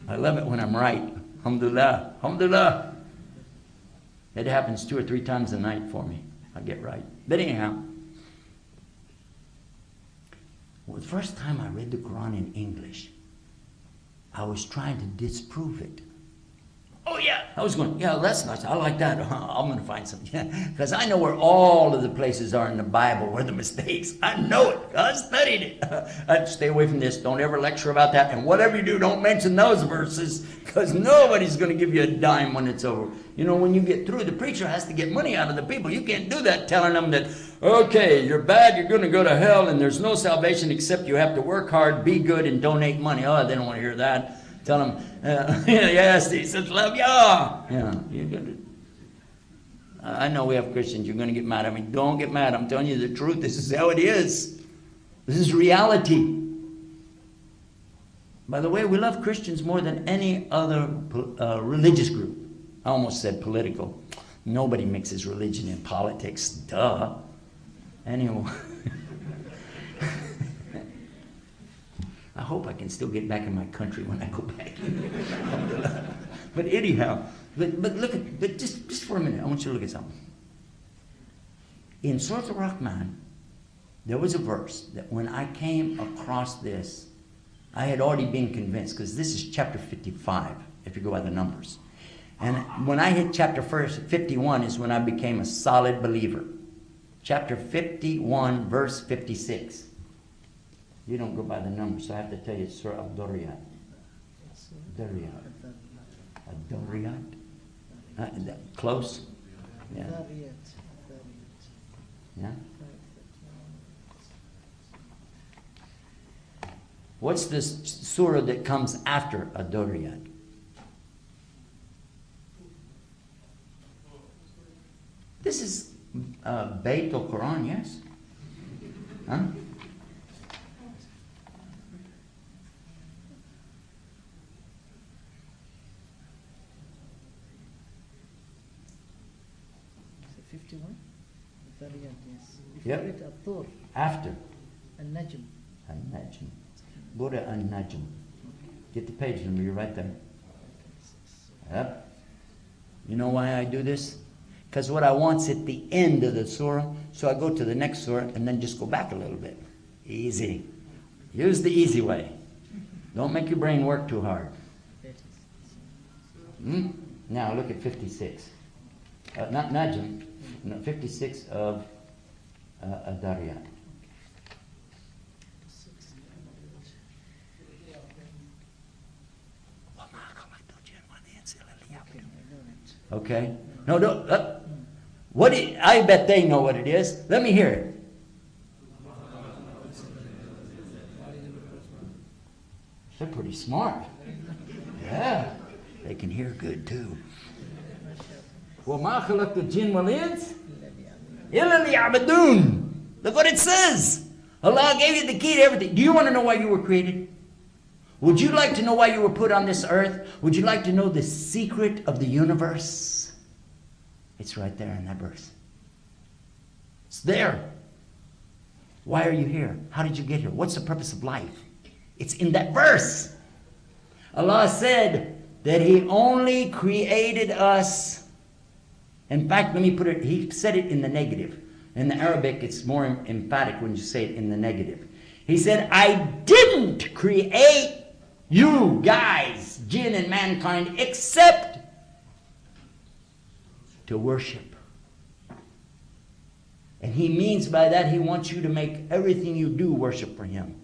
I love it when I'm right. Alhamdulillah. Alhamdulillah. It happens 2 or 3 times a night for me. I get right. But anyhow, well, the first time I read the Quran in English, I was trying to disprove it. Oh yeah, I was going, yeah, that's nice. I like that. I'm going to find some. Yeah, because I know where all of the places are in the Bible where the mistakes. I know it. I studied it. I'd stay away from this. Don't ever lecture about that. And whatever you do, don't mention those verses, because nobody's going to give you a dime when it's over. You know, when you get through, the preacher has to get money out of the people. You can't do that telling them that, okay, you're bad, you're going to go to hell, and there's no salvation except you have to work hard, be good, and donate money. Oh, they don't want to hear that. Tell them, yes, he says, love ya. Yeah, you're gonna, I know we have Christians, you're going to get mad at me. Don't get mad. I'm telling you the truth. This is how it is. This is reality. By the way, we love Christians more than any other religious group. I almost said political. Nobody mixes religion and politics. Duh. Anyway. I hope I can still get back in my country when I go back. But anyhow, but look at, but just for a minute, I want you to look at something. In Surah Al-Rahman, there was a verse that when I came across this, I had already been convinced, because this is chapter 55, if you go by the numbers. And when I hit chapter 51 is when I became a solid believer. Chapter 51, verse 56. You don't go by the numbers, so I have to tell you it's Surah Al-Duriyat. Al-Duriyat? Close? Yeah. Yeah? What's this surah that comes after Al-Duriyat? This is Bayt al-Quran, yes? Huh? Yep. After. Al-Najm. Al-Najm. Go to Al-Najm. Get the page number, you're right there. Yep. You know why I do this? Because what I want's at the end of the surah, so I go to the next surah and then just go back a little bit. Easy. Use the easy way. Don't make your brain work too hard. Now look at 56. Not Najm. No, 56 of Ad-Dariyat. Okay. No, don't. I bet they know what it is. Let me hear it. They're pretty smart. Yeah. They can hear good too. وَمَا خَلَقْتُ الْجِنَّ وَالْإِنسَ إِلَّا لِيَعْبُدُونَ. Look what it says. Allah gave you the key to everything. Do you want to know why you were created? Would you like to know why you were put on this earth? Would you like to know the secret of the universe? It's right there in that verse. It's there. Why are you here? How did you get here? What's the purpose of life? It's in that verse. Allah said that He only created us. In fact, let me put it, He said it in the negative. In the Arabic, it's more emphatic when you say it in the negative. He said, I didn't create you guys, jinn and mankind, except to worship. And He means by that, He wants you to make everything you do worship for Him.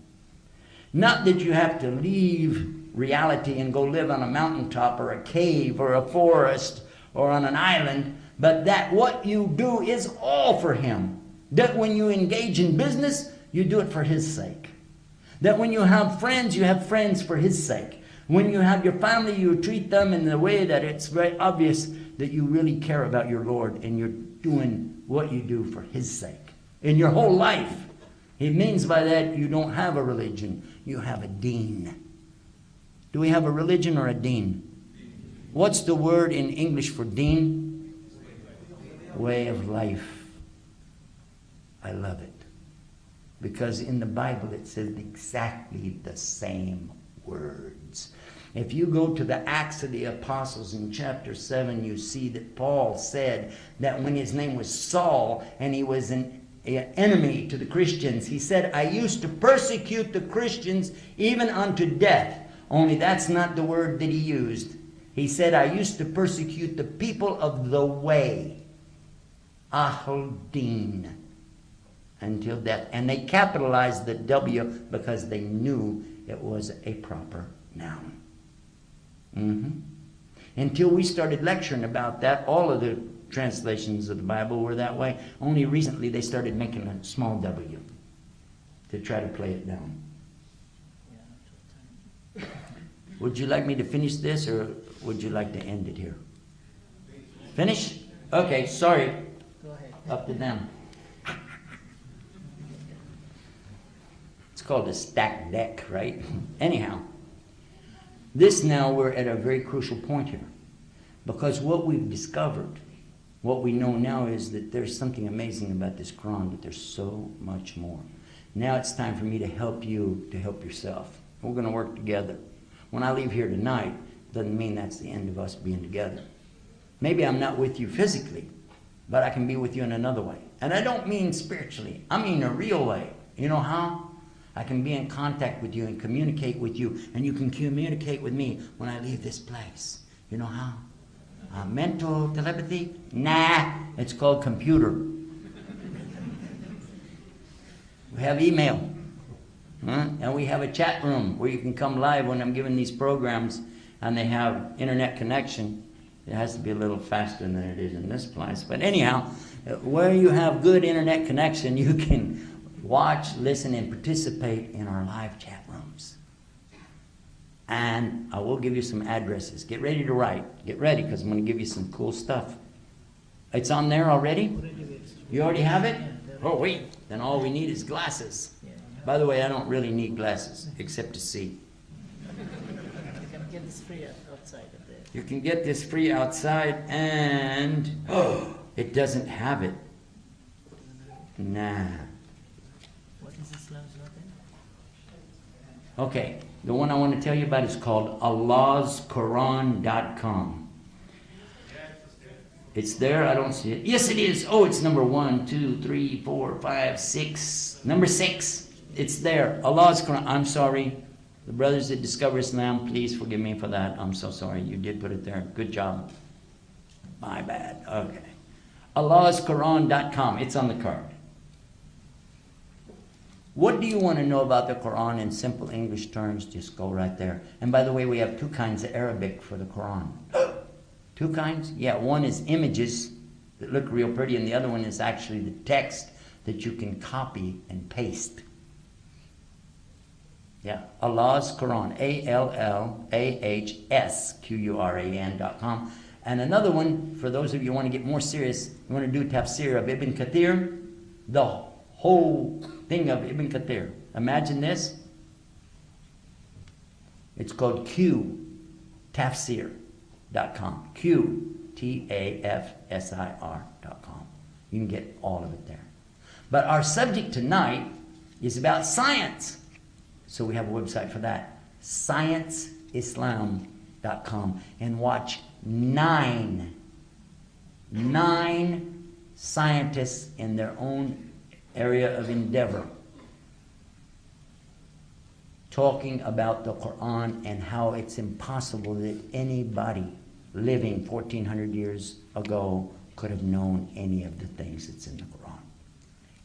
Not that you have to leave reality and go live on a mountaintop or a cave or a forest or on an island, but that what you do is all for Him. That when you engage in business, you do it for His sake. That when you have friends for His sake. When you have your family, you treat them in the way that it's very obvious that you really care about your Lord and you're doing what you do for His sake. In your whole life. It means by that you don't have a religion, you have a deen. Do we have a religion or a deen? What's the word in English for deen? Way of life. I love it. Because in the Bible it says exactly the same words. If you go to the Acts of the Apostles in chapter 7, you see that Paul said that when his name was Saul and he was an enemy to the Christians, he said, I used to persecute the Christians even unto death. Only that's not the word that he used. He said, I used to persecute the people of the way. Ahl Din. Until death. And they capitalized the W because they knew it was a proper noun. Until we started lecturing about that, all of the translations of the Bible were that way. Only recently they started making a small W to try to play it down. Would you like me to finish this, or would you like to end it here? Finish? Okay, sorry. Go ahead. Up to them. It's called a stacked deck, right? Anyhow, this now we're at a very crucial point here. Because what we've discovered, what we know now is that there's something amazing about this Quran, but there's so much more. Now it's time for me to help you to help yourself. We're going to work together. When I leave here tonight, doesn't mean that's the end of us being together. Maybe I'm not with you physically, but I can be with you in another way. And I don't mean spiritually. I mean a real way. You know how? I can be in contact with you and communicate with you, and you can communicate with me when I leave this place. You know how? Mental telepathy? Nah, it's called computer. We have email. And we have a chat room where you can come live when I'm giving these programs and they have internet connection. It has to be a little faster than it is in this place. But anyhow, where you have good internet connection, you can watch, listen, and participate in our live chat rooms. And I will give you some addresses. Get ready to write. Get ready, because I'm going to give you some cool stuff. It's on there already? You already have it? Oh, wait. Then all we need is glasses. By the way, I don't really need glasses, except to see. You can get this free outside of there. You can get this free outside, and it doesn't have it. Nah. What is Islam's nothing? Okay, the one I want to tell you about is called allahsquran.com. It's there, I don't see it. Yes, it is. Oh, it's number 1, 2, 3, 4, 5, 6. Number 6. It's there. Allah's Quran. I'm sorry. The brothers that discover Islam, please forgive me for that. I'm so sorry. You did put it there. Good job. My bad. Okay. allahsquran.com. It's on the card. What do you want to know about the Quran in simple English terms? Just go right there. And by the way, we have 2 kinds of Arabic for the Quran. 2 kinds? Yeah, one is images that look real pretty, and the other one is actually the text that you can copy and paste. Yeah, Allah's Quran, ALLAHSQURAN.com. And another one, for those of you who want to get more serious, you want to do tafsir of Ibn Kathir, the whole thing of Ibn Kathir. Imagine this. It's called QTafsir.com. QTAFSIR.com. You can get all of it there. But our subject tonight is about science. So we have a website for that, scienceislam.com, and watch 9 scientists in their own area of endeavor talking about the Quran and how it's impossible that anybody living 1400 years ago could have known any of the things that's in the Quran.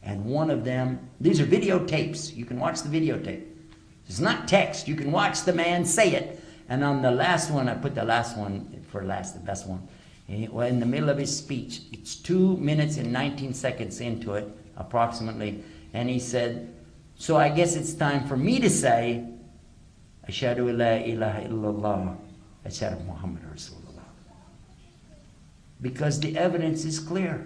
And one of them, these are videotapes. You can watch the videotape. It's not text. You can watch the man say it. And on the last one, I put the last one for last, the best one. Well, in the middle of his speech, it's 2 minutes and 19 seconds into it, approximately. And he said, so I guess it's time for me to say, Ashhadu la ilaha illallah, Ashhadu Muhammad Rasulullah. Because the evidence is clear.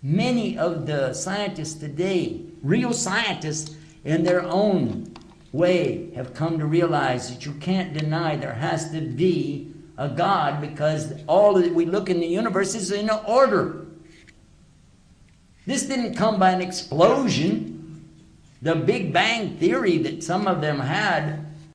Many of the scientists today, real scientists in their own way, have come to realize that you can't deny there has to be a God, because all that we look in the universe is in order. This didn't come by an explosion. The Big Bang Theory that some of them had